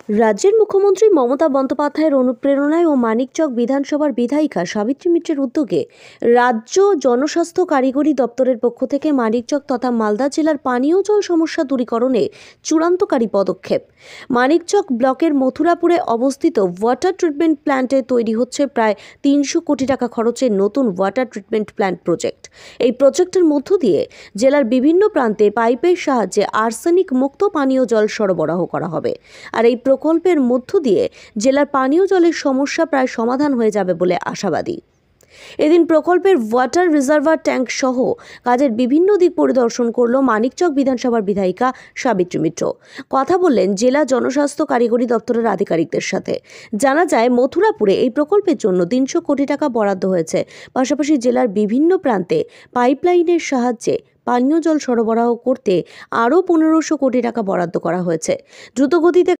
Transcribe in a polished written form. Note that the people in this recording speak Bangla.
রাজ্যের মুখ্যমন্ত্রী মমতা বন্দ্যোপাধ্যায়ের অনুপ্রেরণায় ও মানিকচক বিধানসভার বিধায়িকা সাবিত্রী মিত্রের উদ্যোগে রাজ্য জনস্বাস্থ্য কারিগরি দপ্তরের পক্ষ থেকে মানিকচক তথা মালদা জেলার পানীয় জল সমস্যা দূরীকরণে চূড়ান্তকারী পদক্ষেপ। মানিকচক ব্লকের মথুরাপুরে অবস্থিত ওয়াটার ট্রিটমেন্ট প্ল্যান্টে তৈরি হচ্ছে প্রায় ৩০০ কোটি টাকা খরচের নতুন ওয়াটার ট্রিটমেন্ট প্ল্যান্ট প্রজেক্ট। এই প্রজেক্টের মধ্য দিয়ে জেলার বিভিন্ন প্রান্তে পাইপের সাহায্যে আর্সেনিক মুক্ত পানীয় জল সরবরাহ করা হবে। আর এই প্রকল্পের মধ্য দিয়ে জেলার পানীয় জলের সমস্যা প্রায় সমাধান হয়ে যাবে বলে আশাবাদী। এদিন প্রকল্পের ওয়াটার রিজার্ভার ট্যাঙ্ক সহ কাজের বিভিন্ন দিক পরিদর্শন করল মানিকচক বিধানসভার বিধায়িকা সাবিত্রী মিত্র। কথা বললেন জেলা জনস্বাস্থ্য কারিগরি দপ্তরের আধিকারিকদের সাথে। জানা যায়, মথুরাপুরে এই প্রকল্পের জন্য ৩০০ কোটি টাকা বরাদ্দ হয়েছে। পাশাপাশি জেলার বিভিন্ন প্রান্তে পাইপলাইনের সাহায্যে পানীয় জল সরবরাহ করতে আরও ১৫০০ কোটি টাকা বরাদ্দ করা হয়েছে। দ্রুতগতিতে